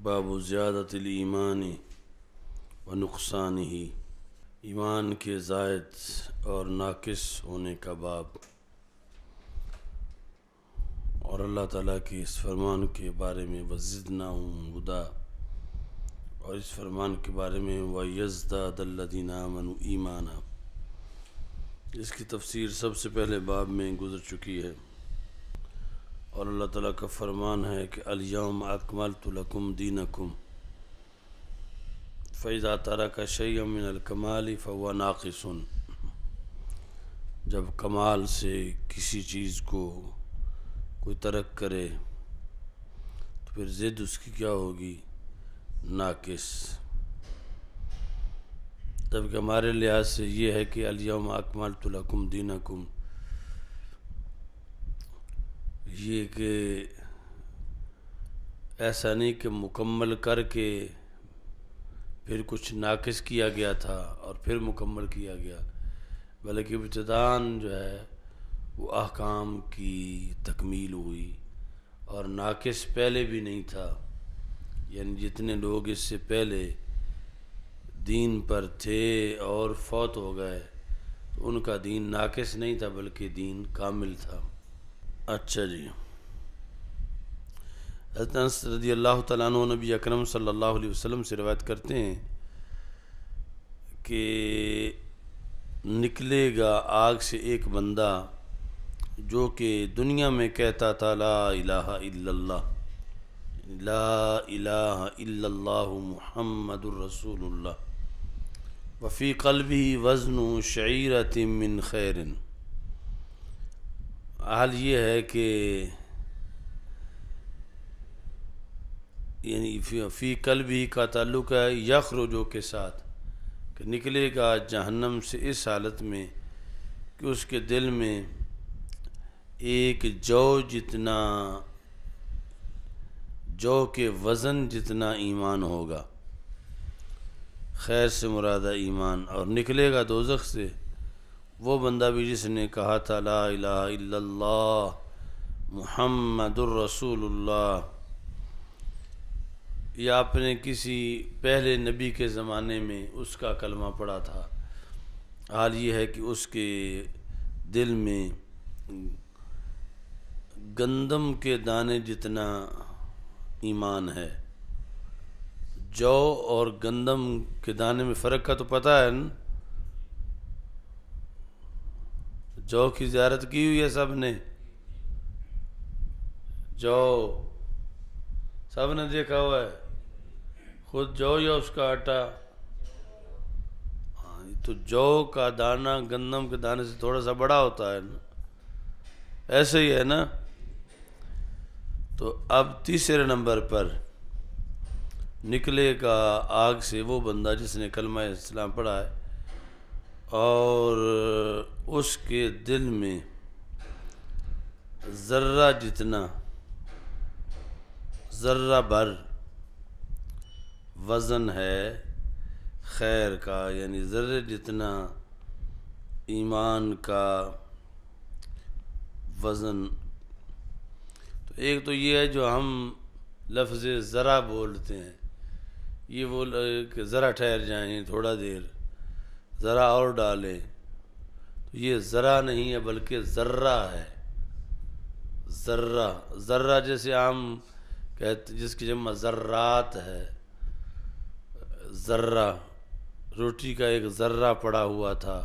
باب زیادت الایمان و نقصانہ، ایمان کے زائد اور ناقص ہونے کا باب، اور اللہ تعالیٰ کے اس فرمان کے بارے میں وزدناہم ہدی، اور اس فرمان کے بارے میں وَيَزْدَادَ الَّذِينَ آمَنُوا ایمانا، اس کی تفسیر سب سے پہلے باب میں گزر چکی ہے۔ اور اللہ تعالیٰ کا فرمان ہے کہ الیوم اکملت لکم دینکم فَإِذَا تَرَكَ شَيْئًا مِّنَ الْكَمَالِ فَهُوَ نَاقِصٌ، جب کمال سے کسی چیز کو کوئی ترک کرے تو پھر ضد اس کی کیا ہوگی؟ ناقص۔ جبکہ ہمارے لحاظ سے یہ ہے کہ الیوم اکملت لکم دینکم، یہ کہ ایسا نہیں کہ مکمل کر کے پھر کچھ ناقص کیا گیا تھا اور پھر مکمل کیا گیا، بلکہ ابتداً جو ہے وہ احکام کی تکمیل ہوئی، اور ناقص پہلے بھی نہیں تھا، یعنی جتنے لوگ اس سے پہلے دین پر تھے اور فوت ہو گئے تو ان کا دین ناقص نہیں تھا بلکہ دین کامل تھا۔ اچھا جی، حضرت انس رضی اللہ تعالیٰ عنہ نبی اکرم صلی اللہ علیہ وسلم سے روایت کرتے ہیں کہ نکلے گا آگ سے ایک بندہ جو کہ دنیا میں کہتا تھا لا الہ الا اللہ، لا الہ الا اللہ محمد الرسول اللہ، وفی قلبہ وزن شعیرۃ من خیر۔ حال یہ ہے کہ یعنی فی قلبہ کا تعلق ہے یخرجو کے ساتھ، کہ نکلے گا جہنم سے اس حالت میں کہ اس کے دل میں ایک جو کے وزن جتنا ایمان ہوگا، خیر سے مراد ایمان، اور نکلے گا دوزخ سے وہ بندہ بھی جس نے کہا تھا لا الہ الا اللہ محمد الرسول اللہ، یا آپ نے کسی پہلے نبی کے زمانے میں اس کا کلمہ پڑھا تھا۔ حال یہ ہے کہ اس کے دل میں گندم کے دانے جتنا ایمان ہے۔ جو اور گندم کے دانے میں فرق کا تو پتہ ہے نا؟ جو کی زیارت کی ہوئی ہے سب نے، جو سب نے دیکھا ہوا ہے، خود جو یا اس کا آٹا؟ تو جو کا دانہ گندم کے دانے سے تھوڑا سا بڑا ہوتا ہے نا، ایسے ہی ہے نا۔ تو اب تیسرے نمبر پر نکلے گا آگ سے وہ بندہ جس نے کلمہ اسلام پڑھا ہے اور اس کے دل میں ذرہ جتنا، ذرہ بھر وزن ہے خیر کا، یعنی ذرے جتنا ایمان کا وزن۔ تو ایک تو یہ ہے جو ہم لفظ ذرہ بولتے ہیں، یہ بول کہ ذرا ٹھہر جائیں تھوڑا دیر، ذرا اور ڈالیں، تو یہ ذرا نہیں ہے بلکہ ذرہ ہے۔ ذرہ، ذرہ جیسے عام کہتے جس کی جمع ذرات ہے، ذرہ روٹی کا ایک ذرہ پڑا ہوا تھا،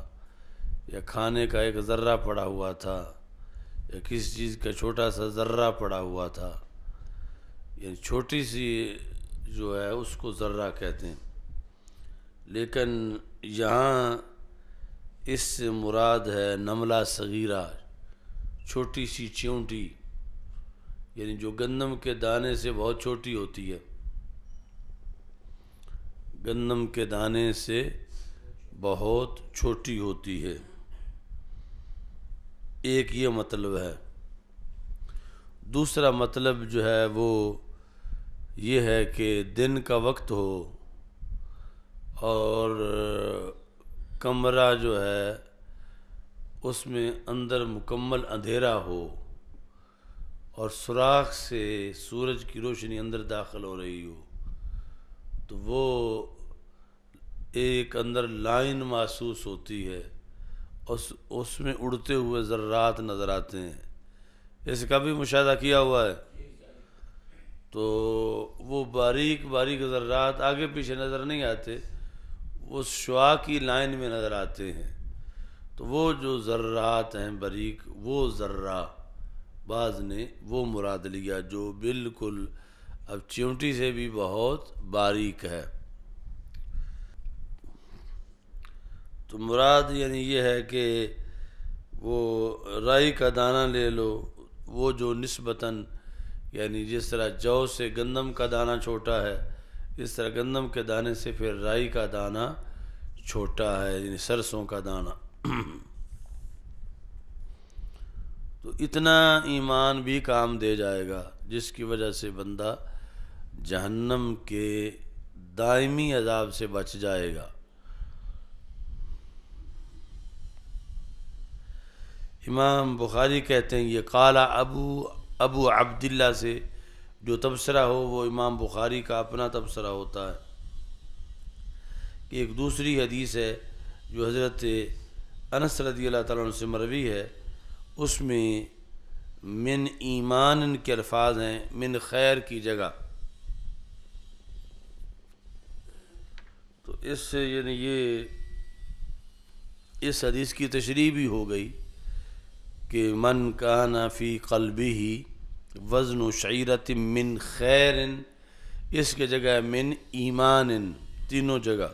یا کھانے کا ایک ذرہ پڑا ہوا تھا، یا کسی چیز کا چھوٹا سا ذرہ پڑا ہوا تھا، یعنی چھوٹی سی جو ہے اس کو ذرہ کہتے ہیں۔ لیکن یہاں اس سے مراد ہے نملہ صغیرہ، چھوٹی سی چیونٹی، یعنی جو گندم کے دانے سے بہت چھوٹی ہوتی ہے، گندم کے دانے سے بہت چھوٹی ہوتی ہے۔ ایک یہ مطلب ہے۔ دوسرا مطلب جو ہے وہ یہ ہے کہ دن کا وقت ہو اور کمرہ جو ہے اس میں اندر مکمل اندھیرا ہو اور سوراخ سے سورج کی روشنی اندر داخل ہو رہی ہو، تو وہ ایک اندر لائن محسوس ہوتی ہے، اس میں اڑتے ہوئے ذرات نظر آتے ہیں، اس کا بھی مشاہدہ کیا ہوا ہے۔ تو وہ باریک باریک ذرات آگے پیچھے نظر نہیں آتے، وہ شعاع کی لائن میں نظر آتے ہیں۔ تو وہ جو ذرات ہیں باریک، وہ ذرہ بعض نے وہ مراد لیا جو بالکل اب چیونٹی سے بھی بہت باریک ہے۔ تو مراد یعنی یہ ہے کہ وہ رائی کا دانہ لے لو، وہ جو نسبتاً یعنی جس طرح جو سے گندم کا دانہ چھوٹا ہے، اس طرح گندم کے دانے سے پھر رائی کا دانہ چھوٹا ہے، یعنی سرسوں کا دانہ۔ تو اتنا ایمان بھی کام دے جائے گا جس کی وجہ سے بندہ جہنم کے دائمی عذاب سے بچ جائے گا۔ امام بخاری کہتے ہیں یہ قال ابو عبداللہ سے جو تبصرہ ہو وہ امام بخاری کا اپنا تبصرہ ہوتا ہے۔ ایک دوسری حدیث ہے جو حضرت انس رضی اللہ تعالیٰ عنہ سے مروی ہے، اس میں من ایمان کے الفاظ ہیں، من خیر کی جگہ۔ تو اس سے یعنی یہ اس حدیث کی تشریح بھی ہو گئی کہ من کان فی قلبہ وزن شعیرۃ من خیر، اس کے جگہ من ایمان، تینوں جگہ۔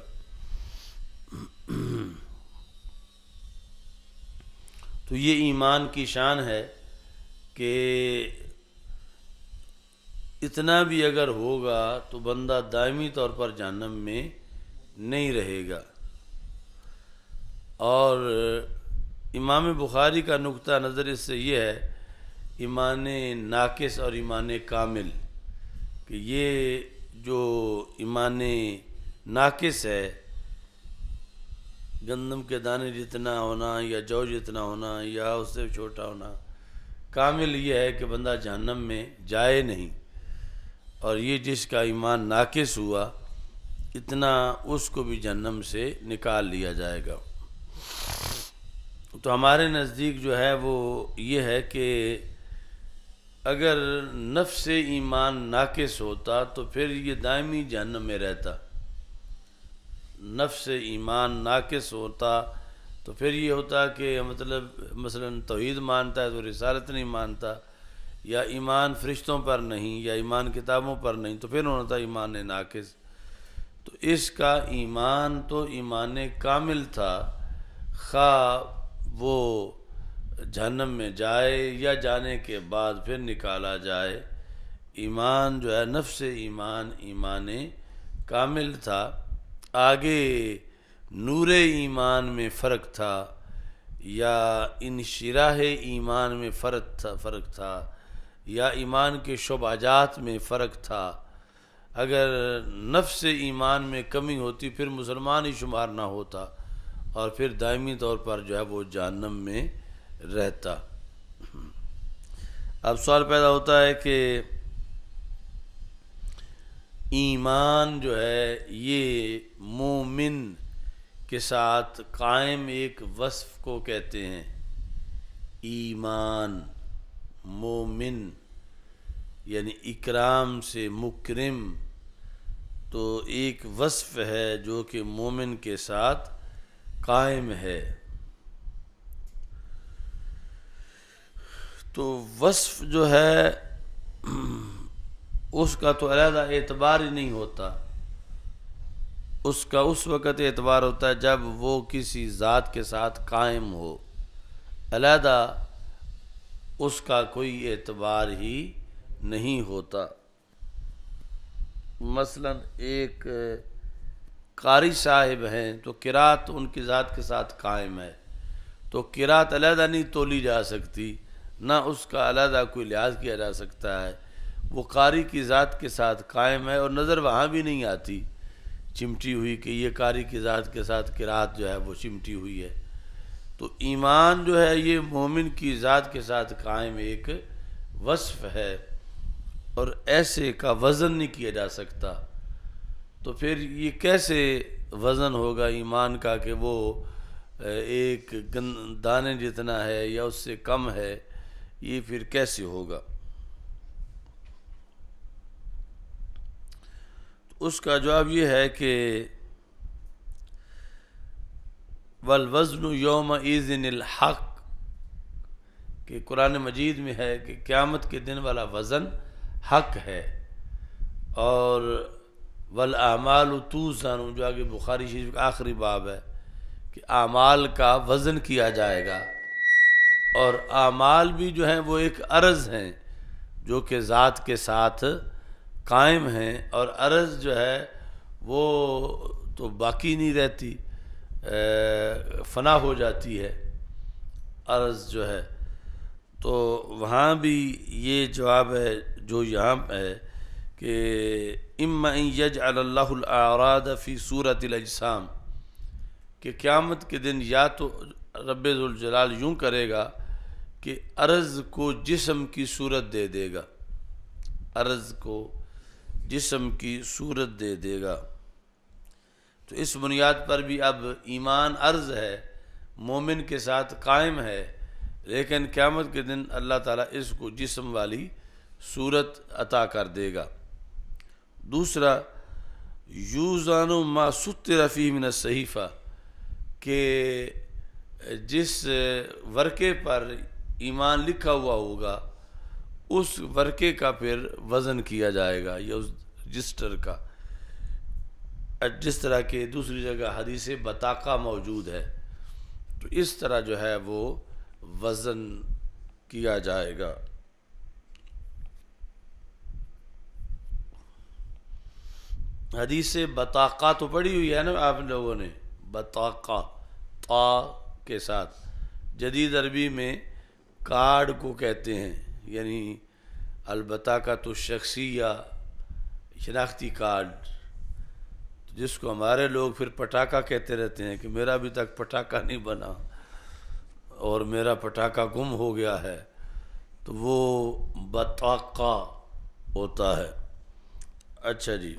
تو یہ ایمان کی شان ہے کہ اتنا بھی اگر ہوگا تو بندہ دائمی طور پر جہنم میں نہیں رہے گا۔ اور امام بخاری کا نقطہ نظر اس سے یہ ہے ایمان ناقص اور ایمان کامل، کہ یہ جو ایمان ناقص ہے، گندم کے دانے جتنا ہونا یا جو جتنا ہونا یا اس سے چھوٹا ہونا، کامل یہ ہے کہ بندہ جہنم میں جائے نہیں، اور یہ جس کا ایمان ناقص ہوا اتنا اس کو بھی جہنم سے نکال لیا جائے گا۔ تو ہمارے نزدیک جو ہے وہ یہ ہے کہ اگر نفس ایمان ناقص ہوتا تو پھر یہ دائمی جہنم میں رہتا۔ نفس ایمان ناقص ہوتا تو پھر یہ ہوتا کہ مطلب مثلا توحید مانتا ہے تو رسالت نہیں مانتا، یا ایمان فرشتوں پر نہیں، یا ایمان کتابوں پر نہیں، تو پھر ہوتا ایمان ناقص۔ تو اس کا ایمان تو ایمان کامل تھا، خواہ وہ جہنم میں جائے یا جانے کے بعد پھر نکالا جائے، ایمان جو ہے نفس ایمان ایمان کامل تھا۔ آگے نور ایمان میں فرق تھا یا انشراح ایمان میں فرق تھا یا ایمان کے شعبات میں فرق تھا۔ اگر نفس ایمان میں کمی ہوتی پھر مسلمان ہی شمار نہ ہوتا اور پھر دائمی طور پر جو ہے وہ جہنم میں رہتا۔ اب سوال پیدا ہوتا ہے کہ ایمان جو ہے یہ مومن کے ساتھ قائم ایک وصف کو کہتے ہیں۔ ایمان مومن یعنی اکرام سے مکرم، تو ایک وصف ہے جو کہ مومن کے ساتھ قائم ہے۔ تو وصف جو ہے اس کا تو علیحدہ اعتبار ہی نہیں ہوتا، اس کا اس وقت اعتبار ہوتا ہے جب وہ کسی ذات کے ساتھ قائم ہو، علیحدہ اس کا کوئی اعتبار ہی نہیں ہوتا۔ مثلا ایک قاری صاحب ہیں تو قرات ان کی ذات کے ساتھ قائم ہے، تو قرات علیحدہ نہیں تولی جا سکتی، نہ اس کا علیحدہ کوئی لحاظ کیا جا سکتا ہے، وہ قاری کی ذات کے ساتھ قائم ہے اور نظر وہاں بھی نہیں آتی چمٹی ہوئی کہ یہ قاری کی ذات کے ساتھ قرات جو ہے وہ چمٹی ہوئی ہے۔ تو ایمان جو ہے یہ مومن کی ذات کے ساتھ قائم ایک وصف ہے، اور ایسے کا وزن نہیں کیا جا سکتا۔ تو پھر یہ کیسے وزن ہوگا ایمان کا کہ وہ ایک دانے جتنا ہے یا اس سے کم ہے؟ یہ پھر کیسے ہوگا؟ اس کا جواب یہ ہے کہ والوزن یومئذ الحق، کہ قرآن مجید میں ہے کہ قیامت کے دن والا وزن حق ہے، اور والاعمال توزن، جو آگے بخاری شریف کا آخری باب ہے کہ اعمال کا وزن کیا جائے گا، اور اعمال بھی جو ہیں وہ ایک عرض ہیں جو کہ ذات کے ساتھ قائم ہیں، اور عرض جو ہے وہ تو باقی نہیں رہتی، فنا ہو جاتی ہے عرض جو ہے۔ تو وہاں بھی یہ جواب ہے جو یہاں ہے کہ اما ان یجعل اللہ الاعراض فی صورت الاجسام، کہ قیامت کے دن یا تو رب ذوالجلال یوں کرے گا کہ عرض کو جسم کی صورت دے دے گا، عرض کو جسم کی صورت دے دے گا۔ تو اس بنیاد پر بھی اب ایمان عرض ہے، مومن کے ساتھ قائم ہے، لیکن قیامت کے دن اللہ تعالیٰ اس کو جسم والی صورت عطا کر دے گا۔ دوسرا یوزان ما ستر فیہ من الصحیفہ، کہ جس ورقے پر ایمان لکھا ہوا ہوگا اس ورقے کا پھر وزن کیا جائے گا، یا اس رجسٹر کا، جس طرح کہ دوسری جگہ حدیث بطاقہ موجود ہے، تو اس طرح جو ہے وہ وزن کیا جائے گا۔ حدیث بطاقہ تو پڑھی ہوئی ہے نا آپ لوگوں نے، بطاقہ طا کے ساتھ، جدید عربی میں کارڈ کو کہتے ہیں، یعنی البطاقہ تو شخصیہ، شناختی کارڈ، جس کو ہمارے لوگ پھر پٹاخہ کہتے رہتے ہیں کہ میرا ابھی تک پٹاخہ نہیں بنا اور میرا پٹاخہ گم ہو گیا ہے، تو وہ بطاقہ ہوتا ہے۔ اچھا جی،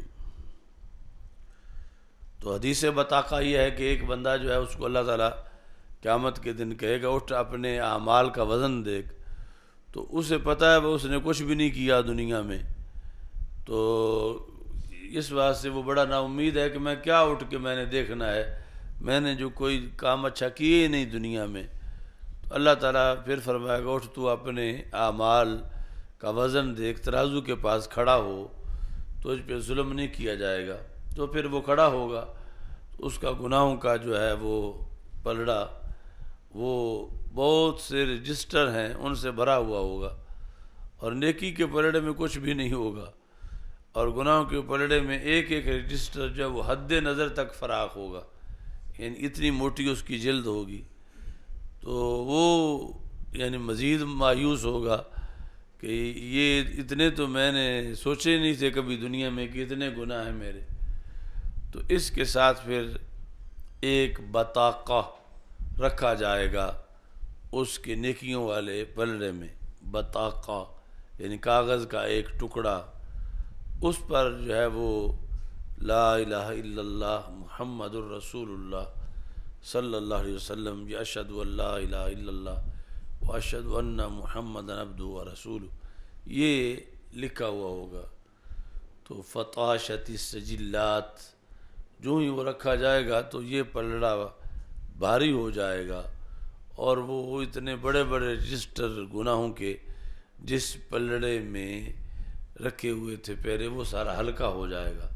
تو حدیث بطاقہ یہ ہے کہ ایک بندہ جو ہے اس کو اللہ تعالیٰ قیامت کے دن کہے گا اٹھ اپنے اعمال کا وزن دیکھ، تو اسے پتہ ہے وہ اس نے کچھ بھی نہیں کیا دنیا میں، تو اس بات سے وہ بڑا نا امید ہے کہ میں کیا اٹھ کے میں نے دیکھنا ہے، میں نے جو کوئی کام اچھا کیے ہی نہیں دنیا میں۔ تو اللہ تعالیٰ پھر فرمائے گا اٹھ تو اپنے اعمال کا وزن دیکھ، ترازو کے پاس کھڑا ہو، تو اس پہ ظلم نہیں کیا جائے گا۔ تو پھر وہ کھڑا ہوگا، تو اس کا گناہوں کا جو ہے وہ پلڑا، وہ بہت سے رجسٹر ہیں ان سے بھرا ہوا ہوگا، اور نیکی کے پلڑے میں کچھ بھی نہیں ہوگا، اور گناہوں کے پلڑے میں ایک ایک رجسٹر جو ہے وہ حد نظر تک فراخ ہوگا، یعنی اتنی موٹی اس کی جلد ہوگی۔ تو وہ یعنی مزید مایوس ہوگا کہ یہ اتنے تو میں نے سوچے نہیں تھے کبھی دنیا میں کہ اتنے گناہ ہیں میرے۔ تو اس کے ساتھ پھر ایک بطاقہ رکھا جائے گا اس کے نیکیوں والے پلڑے میں، بطاقہ یعنی کاغذ کا ایک ٹکڑا، اس پر جو ہے وہ لا الہ الا اللہ محمد الرسول اللہ صلی اللہ علیہ وسلم، یا اشہد ان لا الہ الا اللہ و اشہد ان محمد عبدہ و رسولہ، یہ لکھا ہوا ہوگا۔ تو فطاشت السجلات، جو ہی وہ رکھا جائے گا تو یہ پلڑا بھاری ہو جائے گا، اور وہ اتنے بڑے بڑے رجسٹر گناہوں کے جس پلڑے میں رکھے ہوئے تھے پہلے وہ سارا ہلکا ہو جائے گا،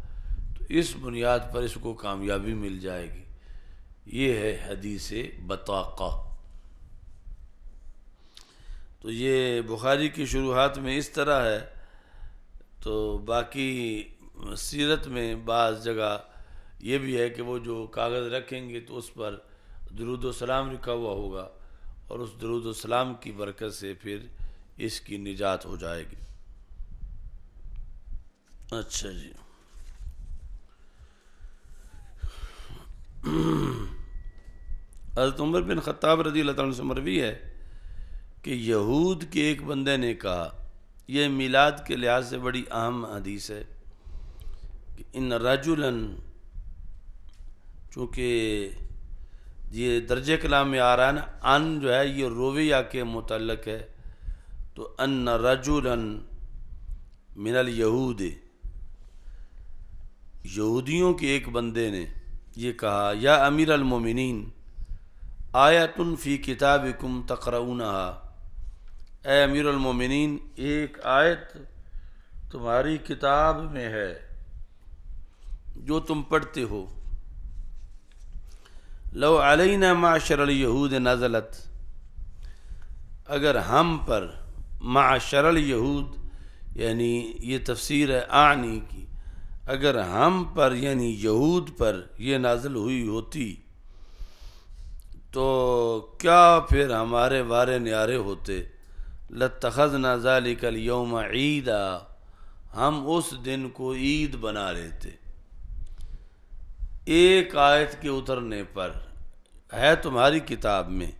تو اس بنیاد پر اس کو کامیابی مل جائے گی۔ یہ ہے حدیث بطاقہ۔ تو یہ بخاری کی شروحات میں اس طرح ہے، تو باقی سیرت میں بعض جگہ یہ بھی ہے کہ وہ جو کاغذ رکھیں گے تو اس پر درود و سلام لکھا ہوا ہوگا، اور اس درود و سلام کی برکت سے پھر اس کی نجات ہو جائے گی۔ اچھا جی، حضرت عمر بن خطاب رضی اللہ تعالیٰ عنہ سے مروی ہے کہ یہود کے ایک بندے نے کہا، یہ میلاد کے لحاظ سے بڑی اہم حدیث ہے، کہ ان رجلاً، چونکہ یہ درجہ کلام میں آ رہا ہے نا، ان جو ہے یہ رویہ کے متعلق ہے، تو ان رجلاً من الیہود، یہودیوں کے ایک بندے نے یہ کہا، یا امیر المومنین آیۃ فی کتابکم تقرؤونہا، اے امیر المومنین ایک آیت تمہاری کتاب میں ہے جو تم پڑھتے ہو، لو علینا معشر الیہود نزلت، اگر ہم پر، معشر الیہود یعنی یہ تفسیر ہے اعنی کی، اگر ہم پر یعنی یہود پر یہ نازل ہوئی ہوتی تو کیا پھر ہمارے وارے نیارے ہوتے، لاتخذنا ذلک اليوم عیدا، ہم اس دن کو عید بنا لیتے۔ ایک آیت کے اترنے پر ہے تمہاری کتاب میں،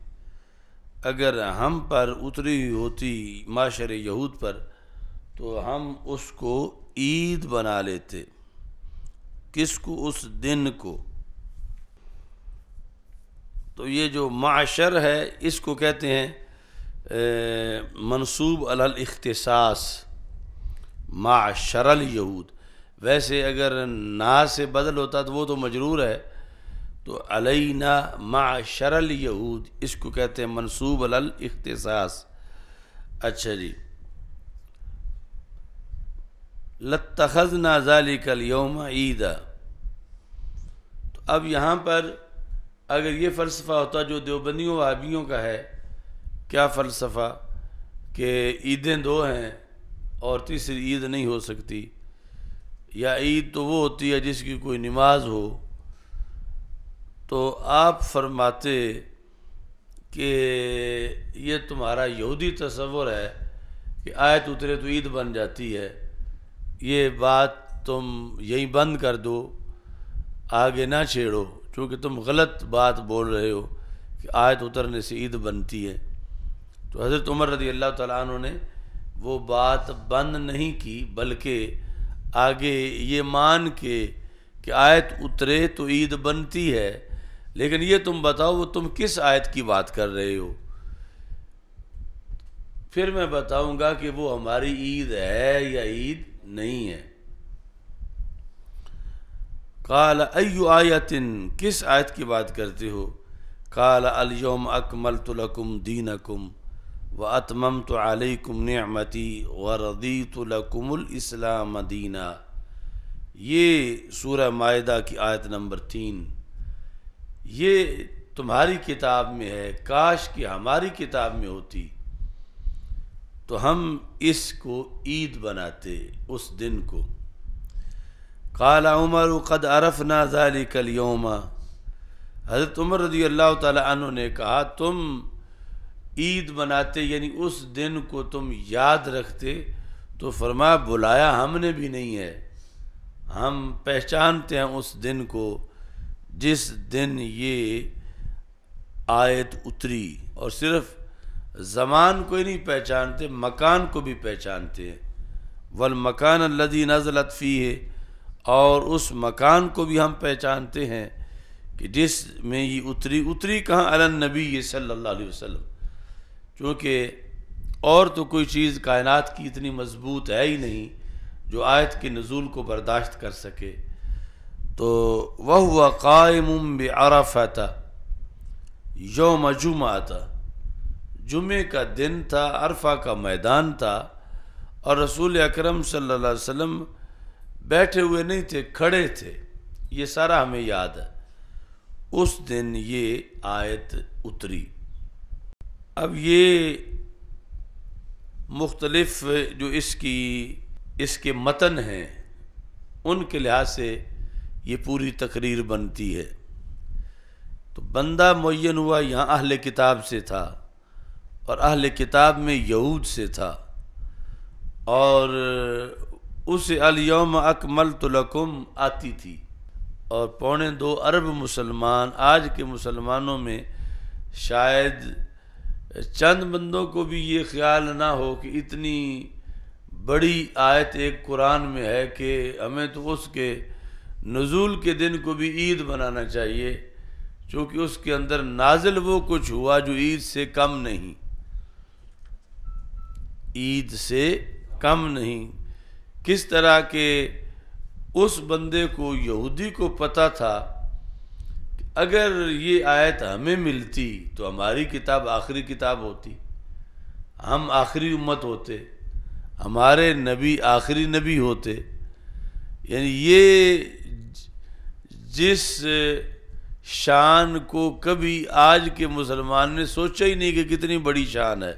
اگر ہم پر اتری ہوئی ہوتی معاشر یہود پر تو ہم اس کو عید بنا لیتے۔ کس کو؟ اس دن کو۔ تو یہ جو معاشر ہے اس کو کہتے ہیں منصوب علی الاختصاص، معاشر الیہود۔ ویسے اگر نا سے بدل ہوتا تو وہ تو مجرور ہے، تو علینا معاشر الیہود اس کو کہتے ہیں منصوب علی الاختصاص۔ اچھا جی، لاتخذنا ذلک اليوم عیدا، تو اب یہاں پر اگر یہ فلسفہ ہوتا جو دیوبندیوں وہابیوں کا ہے، کیا فلسفہ کہ عیدیں دو ہیں اور تیسری عید نہیں ہو سکتی، یا عید تو وہ ہوتی ہے جس کی کوئی نماز ہو، تو آپ فرماتے کہ یہ تمہارا یہودی تصور ہے کہ آیت اترے تو عید بن جاتی ہے، یہ بات تم یہیں بند کر دو، آگے نہ چھیڑو، چونکہ تم غلط بات بول رہے ہو کہ آیت اترنے سے عید بنتی ہے۔ تو حضرت عمر رضی اللہ تعالیٰ عنہ نے وہ بات بند نہیں کی، بلکہ آگے یہ مان کے کہ آیت اترے تو عید بنتی ہے، لیکن یہ تم بتاؤ وہ تم کس آیت کی بات کر رہے ہو، پھر میں بتاؤں گا کہ وہ ہماری عید ہے یا عید نہیں ہے۔ قال ای آیت، کس آیت کی بات کرتے ہو؟ قال الیوم اکملت لکم دینکم واتممت علیکم نعمتی ورضیت لکم الاسلام دینا۔ یہ سورہ مائدہ کی آیت نمبر 3، یہ تمہاری کتاب میں ہے، کاش کہ ہماری کتاب میں ہوتی تو ہم اس کو عید بناتے، اس دن کو۔ قال عمر قد عرفنا ذلك اليوم، حضرت عمر رضی اللہ تعالی عنہ نے کہا تم عید بناتے یعنی اس دن کو تم یاد رکھتے، تو فرمایا بلایا ہم نے بھی نہیں ہے، ہم پہچانتے ہیں اس دن کو جس دن یہ آیت اتری، اور صرف زمان کو ہی نہیں پہچانتے، مکان کو بھی پہچانتے ہیں، والمکان الذی نزلت فیہ، اور اس مکان کو بھی ہم پہچانتے ہیں کہ جس میں یہ اتری کہاں؟ علی النبی صلی اللہ علیہ وسلم، چونکہ اور تو کوئی چیز کائنات کی اتنی مضبوط ہے ہی نہیں جو آیت کے نزول کو برداشت کر سکے۔ تو وَهُوَ قَائِمٌ بِعَرَفَةَ، یوم جمعہ تھا، جمعے کا دن تھا، عرفہ کا میدان تھا، اور رسول اکرم صلی اللہ علیہ وسلم بیٹھے ہوئے نہیں تھے، کھڑے تھے، یہ سارا ہمیں یاد ہے۔ اس دن یہ آیت اتری۔ اب یہ مختلف جو اس کے متن ہیں ان کے لحاظ سے یہ پوری تقریر بنتی ہے۔ تو بندہ معین ہوا یہاں اہل کتاب سے تھا، اور اہل کتاب میں یہود سے تھا، اور اسے الیوم اکملت لکم آتی تھی، اور 2.25 ارب مسلمان، آج کے مسلمانوں میں شاید چند بندوں کو بھی یہ خیال نہ ہو کہ اتنی بڑی آیت ایک قرآن میں ہے کہ ہمیں تو اس کے نزول کے دن کو بھی عید بنانا چاہیے، چونکہ اس کے اندر نازل وہ کچھ ہوا جو عید سے کم نہیں، عید سے کم نہیں۔ کس طرح کہ اس بندے کو، یہودی کو پتہ تھا کہ اگر یہ آیت ہمیں ملتی تو ہماری کتاب آخری کتاب ہوتی، ہم آخری امت ہوتے، ہمارے نبی آخری نبی ہوتے، یعنی یہ جس شان کو کبھی آج کے مسلمان نے سوچا ہی نہیں کہ کتنی بڑی شان ہے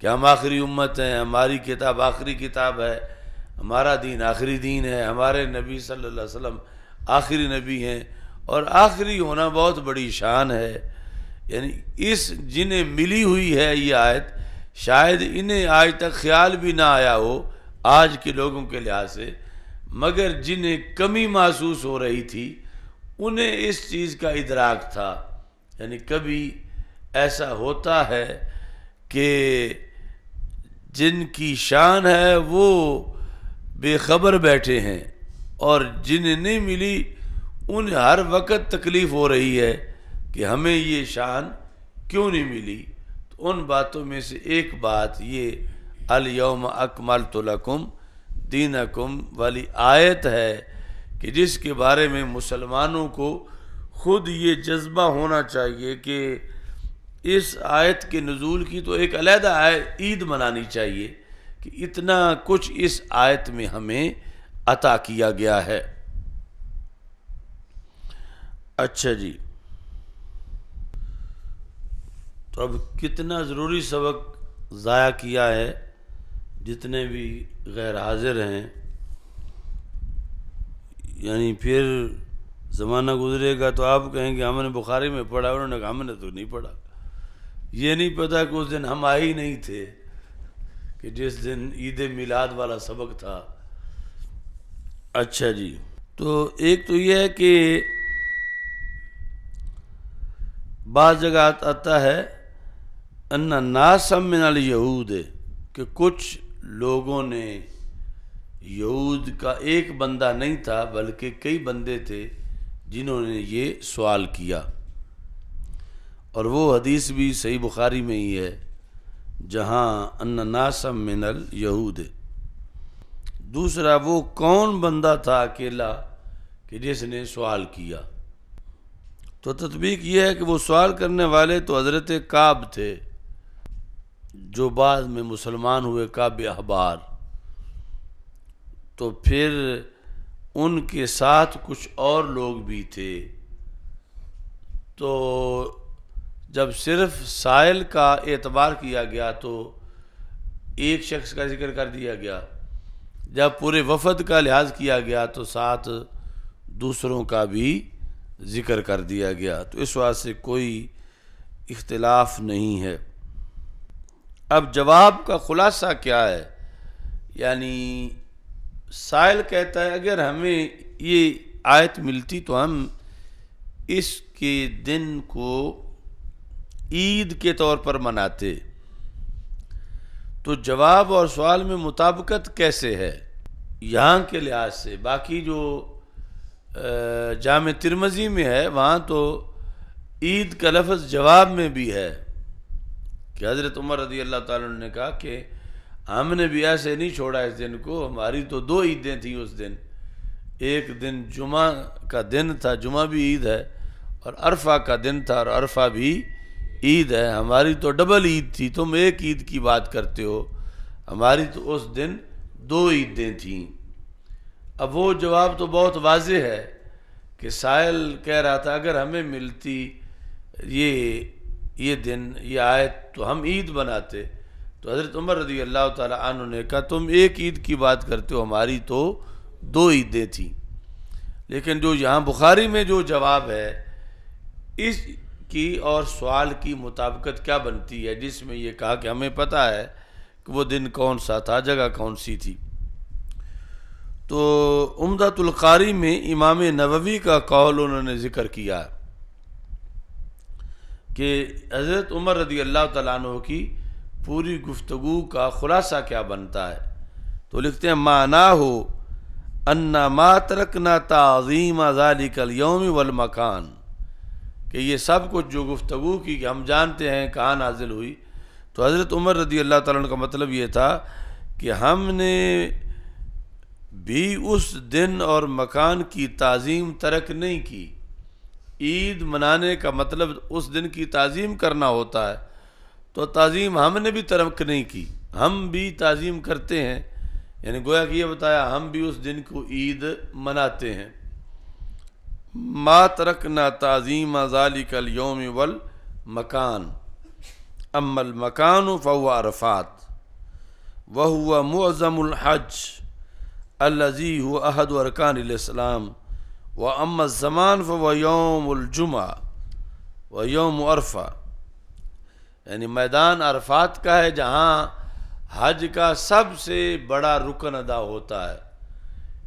کہ ہم آخری امت ہیں، ہماری کتاب آخری کتاب ہے، ہمارا دین آخری دین ہے، ہمارے نبی صلی اللہ علیہ وسلم آخری نبی ہیں، اور آخری ہونا بہت بڑی شان ہے۔ یعنی اس جنہیں ملی ہوئی ہے یہ آیت، شاید انہیں آج تک خیال بھی نہ آیا ہو آج کے لوگوں کے لحاظ سے، مگر جنہیں کمی محسوس ہو رہی تھی انہیں اس چیز کا ادراک تھا۔ یعنی کبھی ایسا ہوتا ہے کہ جن کی شان ہے وہ بے خبر بیٹھے ہیں، اور جنہیں نہیں ملی انہیں ہر وقت تکلیف ہو رہی ہے کہ ہمیں یہ شان کیوں نہیں ملی۔ تو ان باتوں میں سے ایک بات یہ الیوم اکملت لکم دینکم والی آیت ہے کہ جس کے بارے میں مسلمانوں کو خود یہ جذبہ ہونا چاہیے کہ اس آیت کے نزول کی تو ایک علیحدہ عید منانی چاہیے کہ اتنا کچھ اس آیت میں ہمیں عطا کیا گیا ہے۔ اچھا جی، تو اب کتنا ضروری سبق ضائع کیا ہے، جتنے بھی غیر حاضر ہیں، یعنی پھر زمانہ گزرے گا تو آپ کہیں گے ہم نے بخاری میں پڑھا، انہوں نے کہا ہم نے تو نہیں پڑھا۔ یہ نہیں پتا کہ اس دن ہم آئے ہی نہیں تھے کہ جس دن عید میلاد والا سبق تھا۔ اچھا جی، تو ایک تو یہ ہے کہ بعض جگہ آتا ہے ان الناس من الیہود، کہ کچھ لوگوں نے، یہود کا ایک بندہ نہیں تھا بلکہ کئی بندے تھے جنہوں نے یہ سوال کیا، اور وہ حدیث بھی صحیح بخاری میں ہی ہے جہاں ان الناس من الیہود۔ دوسرا وہ کون بندہ تھا اکیلا کہ جس نے سوال کیا؟ تو تطبیق یہ ہے کہ وہ سوال کرنے والے تو حضرت کعب تھے جو بعد میں مسلمان ہوئے، کعب احبار۔ تو پھر ان کے ساتھ کچھ اور لوگ بھی تھے، تو جب صرف سائل کا اعتبار کیا گیا تو ایک شخص کا ذکر کر دیا گیا، جب پورے وفد کا لحاظ کیا گیا تو ساتھ دوسروں کا بھی ذکر کر دیا گیا، تو اس واسطے سے کوئی اختلاف نہیں ہے۔ اب جواب کا خلاصہ کیا ہے؟ یعنی سائل کہتا ہے اگر ہمیں یہ آیت ملتی تو ہم اس کے دن کو عید کے طور پر مناتے، تو جواب اور سوال میں مطابقت کیسے ہے یہاں کے لحاظ سے؟ باقی جو جامع ترمذی میں ہے وہاں تو عید کا لفظ جواب میں بھی ہے کہ حضرت عمر رضی اللہ تعالیٰ عنہ نے کہا کہ ہم نے بھی ایسے نہیں چھوڑا اس دن کو، ہماری تو دو عیدیں تھیں اس دن، ایک دن جمعہ کا دن تھا، جمعہ بھی عید ہے، اور عرفہ کا دن تھا اور عرفہ بھی عید ہے، ہماری تو ڈبل عید تھی، تم ایک عید کی بات کرتے ہو، ہماری تو اس دن دو عیدیں تھیں۔ اب وہ جواب تو بہت واضح ہے کہ سائل کہہ رہا تھا اگر ہمیں ملتی یہ دن، یہ آیت تو ہم عید بناتے، تو حضرت عمر رضی اللہ تعالیٰ عنہ نے کہا تم ایک عید کی بات کرتے ہو، ہماری تو دو عیدیں تھیں۔ لیکن جو یہاں بخاری میں جو جواب ہے اس کی اور سوال کی مطابقت کیا بنتی ہے، جس میں یہ کہا کہ ہمیں پتہ ہے کہ وہ دن کون سا تھا، جگہ کون سی تھی۔ تو عمدۃ القاری میں امام نووی کا قول انہوں نے ذکر کیا کہ حضرت عمر رضی اللہ تعالیٰ عنہ کی پوری گفتگو کا خلاصہ کیا بنتا ہے، تو لکھتے ہیں معنی ہو انا ما ترکنا تعظیم ذالک الیوم والمکان، کہ یہ سب کچھ جو گفتگو کی کہ ہم جانتے ہیں کہاں نازل ہوئی، تو حضرت عمر رضی اللہ تعالیٰ عنہ کا مطلب یہ تھا کہ ہم نے بھی اس دن اور مکان کی تعظیم ترک نہیں کی۔ عید منانے کا مطلب اس دن کی تعظیم کرنا ہوتا ہے، تو تعظیم ہم نے بھی ترک نہیں کی، ہم بھی تعظیم کرتے ہیں، یعنی گویا کہ یہ بتایا ہم بھی اس دن کو عید مناتے ہیں۔ ما ترکنا تعظیم ذالک الیوم والمکان، اما المکان فهو عرفات وهو معظم الحج الذي هو احد ارکان الاسلام، واما الزمان فهو یوم الجمعہ ویوم عرفہ، یعنی میدان عرفات کا ہے جہاں حج کا سب سے بڑا رکن ادا ہوتا ہے،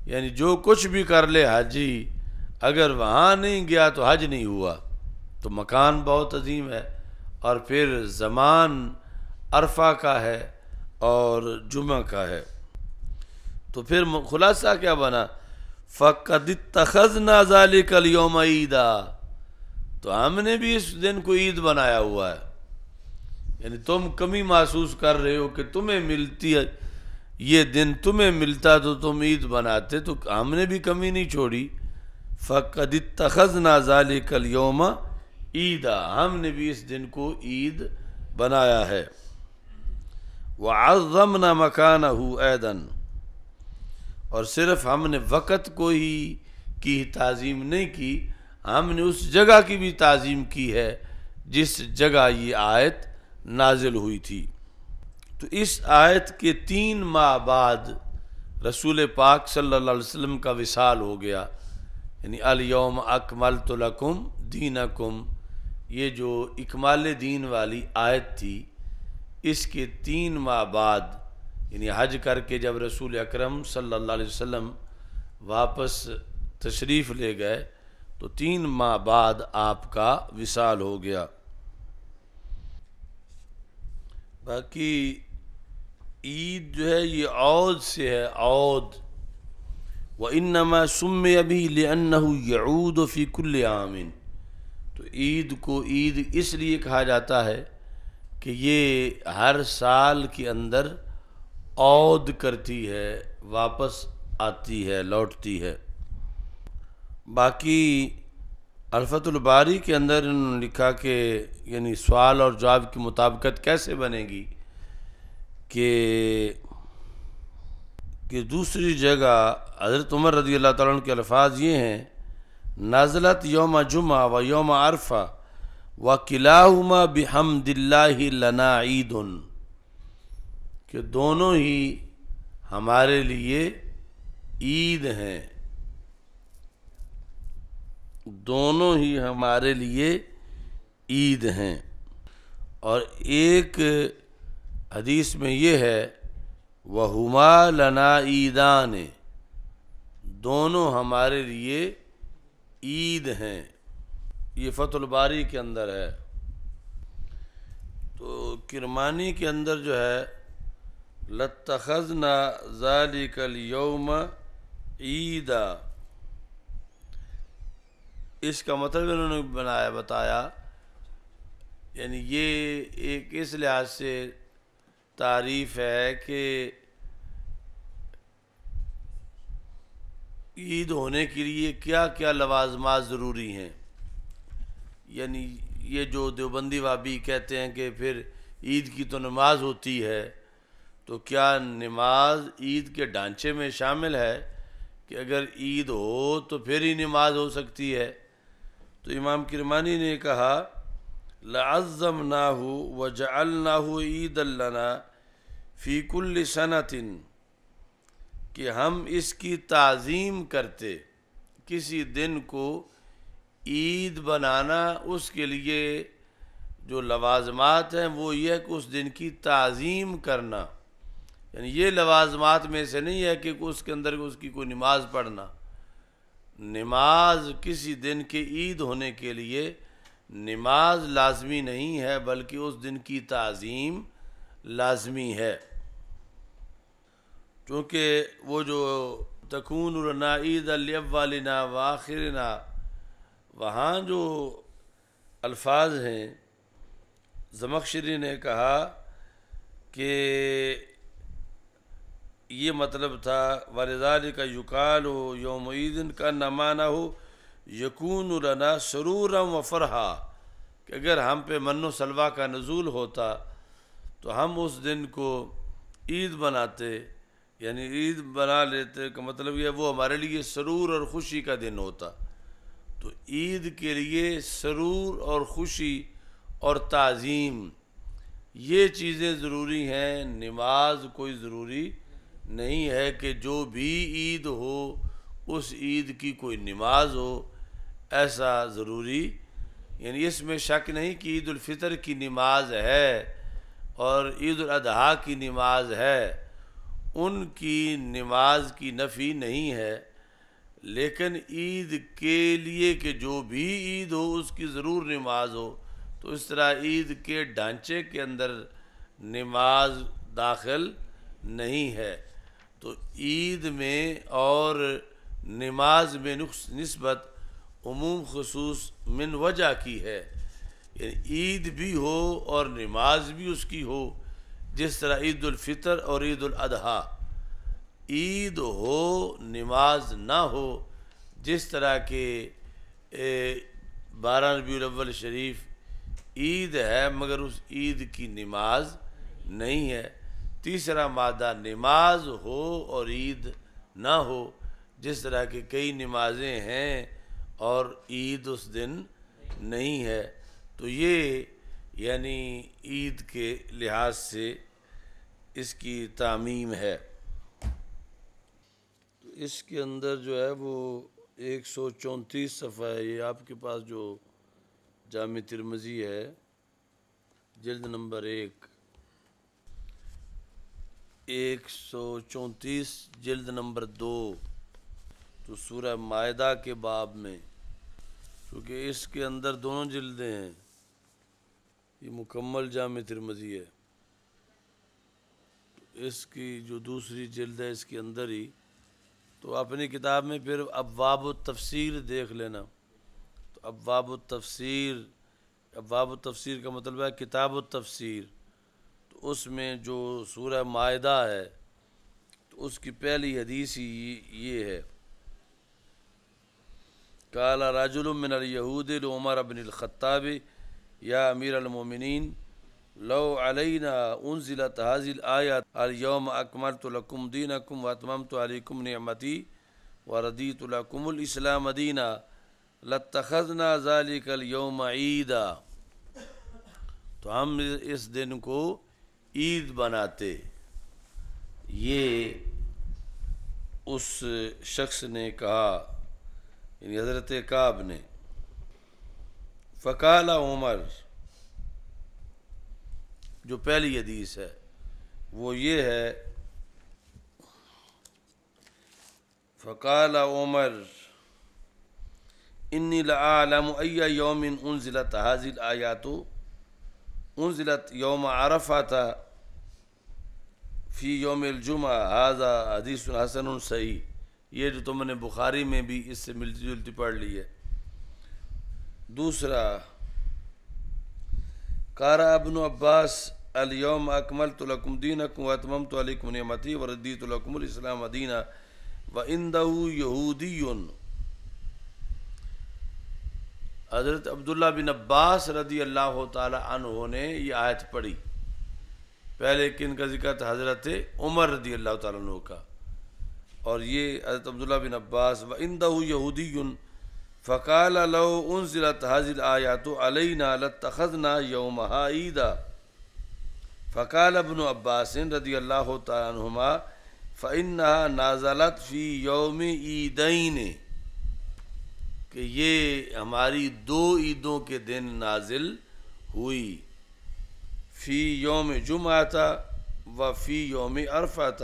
یعنی جو کچھ بھی کر لے حاجی اگر وہاں نہیں گیا تو حج نہیں ہوا۔ تو مکان بہت عظیم ہے، اور پھر زمان عرفہ کا ہے اور جمعہ کا ہے۔ تو پھر خلاصہ کیا بنا؟ فَقَدِ اتَّخَذْنَا ذَلِكَ الْيَوْمَ عِيدًا، تو ہم نے بھی اس دن کو عید بنایا ہوا ہے۔ یعنی تم کمی محسوس کر رہے ہو کہ تمہیں ملتی ہے یہ دن، تمہیں ملتا تو تم عید بناتے، تو ہم نے بھی کمی نہیں چھوڑی۔ فَقَدِ اتَّخَذْنَا ذَلِكَ الْيَوْمَ عِيدًا، ہم نے بھی اس دن کو عید بنایا ہے۔ وَعَظَّمْنَا مَكَانَهُ أَيْضًا، اور صرف ہم نے وقت کو ہی کی تعظیم نہیں کی، ہم نے اس جگہ کی بھی تعظیم کی ہے جس جگہ یہ آیت نازل ہوئی تھی۔ تو اس آیت کے 3 ماہ بعد رسول پاک صلی اللہ علیہ وسلم کا وصال ہو گیا، یعنی الیوم اکملت لکم دینکم، یہ جو اکمال دین والی آیت تھی، اس کے 3 ماہ بعد، یعنی حج کر کے جب رسول اکرم صلی اللہ علیہ وسلم واپس تشریف لے گئے تو 3 ماہ بعد آپ کا وصال ہو گیا۔ باقی عید جو ہے یہ عود سے ہے، عود، وَإِنَّمَا سُمِّيَ بِهِ لِأَنَّهُ يَعُودُ فِي كُلِّ عَامٍ، تو عید کو عید اس لیے کہا جاتا ہے کہ یہ ہر سال کے اندر عود کرتی ہے، واپس آتی ہے، لوٹتی ہے۔ باقی الفتح الباری کے اندر انہوں نے لکھا کہ یعنی سوال اور جواب کی مطابقت کیسے بنے گی کہ دوسری جگہ حضرت عمر رضی اللہ تعالیٰ عنہ کے الفاظ یہ ہیں، نازلت یوم جمعہ و یوم عرفہ وکلاہما بحمد اللہ لنا عید، کہ دونوں ہی ہمارے لیے عید ہیں، دونوں ہی ہمارے لیے عید ہیں۔ اور ایک حدیث میں یہ ہے وَهُمَا لَنَا عِيدَانِ، دونوں ہمارے لیے عید ہیں، یہ فتح الباری کے اندر ہے۔ تو کرمانی کے اندر جو ہے لَاتَّخَذْنَا ذَلِكَ الْيَوْمَ عِيدًا، اس کا مطلب انہوں نے بتایا، یعنی یہ ایک اس لحاظ سے تعریف ہے کہ عید ہونے کے لیے کیا کیا لوازمات ضروری ہیں۔ یعنی یہ جو دیوبندی وابی کہتے ہیں کہ پھر عید کی تو نماز ہوتی ہے، تو کیا نماز عید کے ڈھانچے میں شامل ہے کہ اگر عید ہو تو پھر ہی نماز ہو سکتی ہے؟ تو امام کرمانی نے کہا لَعَظَّمْنَاهُ وَجَعَلْنَاهُ عِيدًا لَنَا فِي كُلِّ سَنَةٍ، کہ ہم اس کی تعظیم کرتے، کسی دن کو عید بنانا، اس کے لیے جو لوازمات ہیں وہ یہ ہے کہ اس دن کی تعظیم کرنا، یعنی یہ لوازمات میں سے نہیں ہے کہ اس کے اندر اس کی کوئی نماز پڑھنا۔ نماز کسی دن کے عید ہونے کے لیے نماز لازمی نہیں ہے، بلکہ اس دن کی تعظیم لازمی ہے۔ کیونکہ وہ جو تکون لنا عید لاولنا وآخرنا، وہاں جو الفاظ ہیں زمخشری نے کہا کہ یہ مطلب تھا وَلِذَلِكَ يُقَالُ يَوْمَ عِيدٍ كَأَنَّ مَعْنَهُ يَكُونُ لَنَا سُرُورًا وَفَرْحًا، کہ اگر ہم پہ من و سلوہ کا نزول ہوتا تو ہم اس دن کو عید بناتے، یعنی عید بنا لیتے کا مطلب یہ وہ ہمارے لیے سرور اور خوشی کا دن ہوتا۔ تو عید کے لیے سرور اور خوشی اور تعظیم یہ چیزیں ضروری ہیں، نماز کوئی ضروری نہیں ہے کہ جو بھی عید ہو اس عید کی کوئی نماز ہو، ایسا ضروری یعنی اس میں شک نہیں کہ عید الفطر کی نماز ہے اور عید الاضحیٰ کی نماز ہے، ان کی نماز کی نفی نہیں ہے، لیکن عید کے لیے کہ جو بھی عید ہو اس کی ضرور نماز ہو، تو اس طرح عید کے ڈھانچے کے اندر نماز داخل نہیں ہے۔ تو عید میں اور نماز میں نسبت عموم خصوص من وجہ کی ہے، یعنی عید بھی ہو اور نماز بھی اس کی ہو، جس طرح عید الفطر اور عید الاضحیٰ، عید ہو نماز نہ ہو، جس طرح کہ 12 ربیع الاول شریف عید ہے مگر اس عید کی نماز نہیں ہے۔ تیسرا مادہ نماز ہو اور عید نہ ہو، جس طرح کہ کئی نمازیں ہیں اور عید اس دن نہیں ہے، تو یہ یعنی عید کے لحاظ سے اس کی تعمیم ہے۔ تو اس کے اندر جو ہے وہ 134 صفحہ ہے، یہ آپ کے پاس جو جامع ترمذی ہے جلد نمبر 134 جلد نمبر 2، تو سورہ مائدہ کے باب میں، کیونکہ اس کے اندر دونوں جلدیں ہیں، یہ مکمل جامع ترمذی ہے، اس کی جو دوسری جلد ہے اس کے اندر ہی، تو اپنی کتاب میں پھر ابواب التفسیر دیکھ لینا۔ تو ابواب التفسیر کا مطلب ہے کتاب التفسیر، تو اس میں جو سورہ مائدہ ہے تو اس کی پہلی حدیث ہی یہ ہے، قال رجل من اليهود لعمر بن الخطاب یا امیر المومنین لو علینا انزلت هذه الآیات اليوم اکملت لکم دینکم واتممت علیکم نعمتی وردیت لکم الاسلام دینا لاتخذنا ذلك اليوم عیدا، تو ہم اس دن کو عید بناتے۔ یہ اس شخص نے کہا، یعنی حضرت کعب نے۔ فقال عمر، جو پہلی حدیث ہے وہ یہ ہے، فقال عمر انی لأعلم ای یوم انزلت هذه الآیات انزلت یوم عرفۃ فی یوم الجمعہ ھذا حدیث حسن صحیح، یہ جو تم نے بخاری میں بھی اس سے ملتی جلتی پڑھ لی ہے۔ دوسرا، قرأ ابن عباس اليوم اکملت لکم دینکم واتممت علیکم نعمتی وردیت لکم الاسلام دینا وعندہ یہودی، حضرت عبداللہ بن عباس رضی اللہ تعالی عنہ نے یہ آیت پڑھی۔ پہلے کن کا ذکر تھا؟ حضرت عمر رضی اللہ تعالیٰ عنہ کا، اور یہ حضرت عبداللہ بن عباس وعندہ یہودی فقال لو انزلت هذه الآیات علینا لاتخذنا یومها عیدا، فقال ابن عباس رضی اللہ تعالیٰ عنہما فإنها نازلت فی یوم عیدین، کہ یہ ہماری دو عیدوں کے دن نازل ہوئی، فی یوم جمعۃ و فی یوم عرفۃ،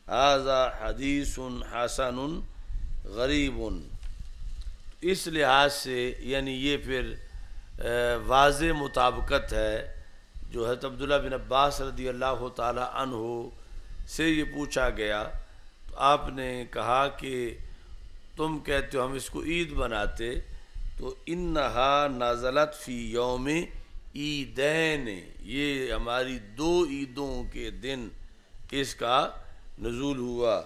ھذا حدیث حسن غریب۔ اس لحاظ سے یعنی یہ پھر واضح مطابقت ہے جو حضرت عبداللہ بن عباس رضی اللہ تعالی عنہ سے یہ پوچھا گیا تو آپ نے کہا کہ تم کہتے ہو ہم اس کو عید بناتے، تو انہا نازلت فی یوم عیدین، یہ ہماری دو عیدوں کے دن اس کا نزول ہوا۔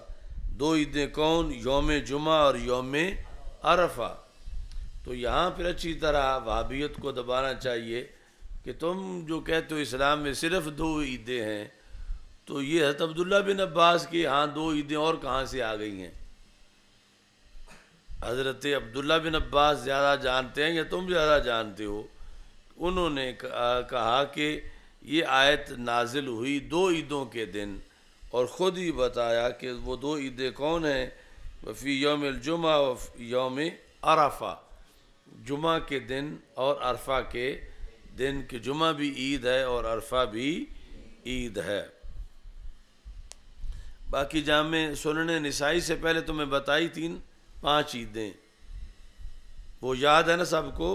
دو عیدیں کون؟ یوم جمعہ اور یوم عرفہ۔ تو یہاں پھر اچھی طرح وہابیت کو دبانا چاہیے کہ تم جو کہتے ہو اسلام میں صرف دو عیدیں ہیں، تو یہ حضرت عبداللہ بن عباس کی ہاں دو عیدیں اور کہاں سے آ گئی ہیں؟ حضرت عبداللہ بن عباس زیادہ جانتے ہیں یا تم زیادہ جانتے ہو؟ انہوں نے کہا کہ یہ آیت نازل ہوئی دو عیدوں کے دن، اور خود ہی بتایا کہ وہ دو عیدیں کون ہیں؟ وفی یوم الجمعہ و یوم عرفہ، جمعہ کے دن اور عرفہ کے دن، کہ جمعہ بھی عید ہے اور عرفہ بھی عید ہے۔ باقی جامع سنن نسائی سے پہلے تمہیں بتائی 5 عیدیں، وہ یاد ہے نا سب کو،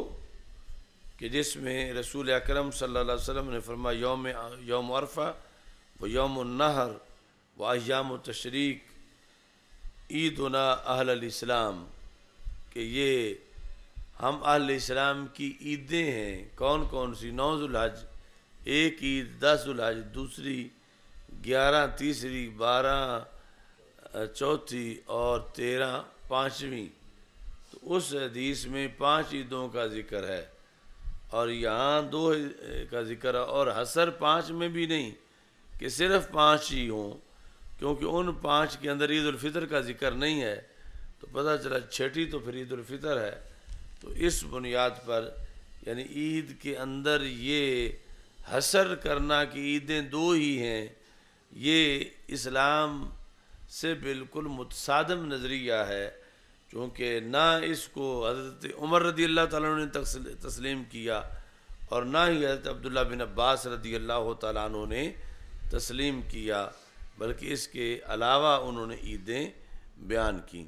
کہ جس میں رسول اکرم صلی اللہ علیہ وسلم نے فرمایا یوم عرفہ و یوم النحر و ایام التشریق عیدنا اہل الاسلام، کہ یہ ہم اہل اسلام کی عیدیں ہیں۔ کون کون سی؟ 9 ذوالحج ایک عید، 10 ذوالحج دوسری، 11 تیسری، 12 چوتھی اور 13 پانچویں۔ تو اس حدیث میں 5 عیدوں کا ذکر ہے، اور یہاں 2 کا ذکر ہے، اور حصر 5 میں بھی نہیں کہ صرف 5 ہی ہوں، کیونکہ ان 5 کے اندر عید الفطر کا ذکر نہیں ہے، تو پتہ چلا چھٹی تو پھر عید الفطر ہے۔ تو اس بنیاد پر یعنی عید کے اندر یہ حصر کرنا کہ عیدیں 2 ہی ہیں، یہ اسلام سے بالکل متصادم نظریہ ہے، چونکہ نہ اس کو حضرت عمر رضی اللہ تعالیٰ عنہ نے تسلیم کیا، اور نہ ہی حضرت عبداللہ بن عباس رضی اللہ تعالیٰ عنہ نے تسلیم کیا، بلکہ اس کے علاوہ انہوں نے عیدیں بیان کی۔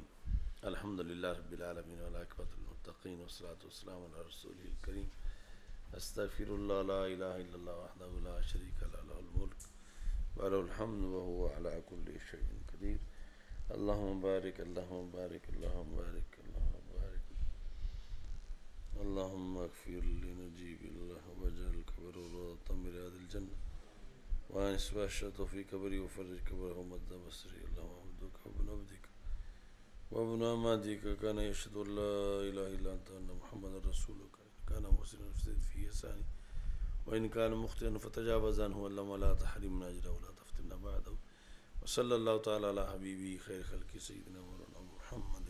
الحمدللہ رب العالمین والعاقبۃ للمتقین والصلاۃ والسلام علی رسولہ الکریم۔ استغفر اللہ لا الہ الا اللہ وحدہ لا شریک لہ لہ الملک وله الحمد وهو على كل شيء قدير۔ اللهم بارك اللهم بارك اللهم بارك اللهم بارك اللهم اغفر لنجيب الله واجعل قبره روضة من رياض الجنة وانس وحشته في قبره وفرج قبره ومد بصره۔ اللهم عبدك وابن عبدك وابن امتك كان يشهد ان لا اله الا انت وان محمدا رسولك، كان محسنا في إحسانه وإن كان مخطئا فتجاوز عنه، اللهم لا تحرمنا أجره ولا تفتنا بعده، وصلى الله تعالى على حبيبه خير خلق سيدنا مولانا محمد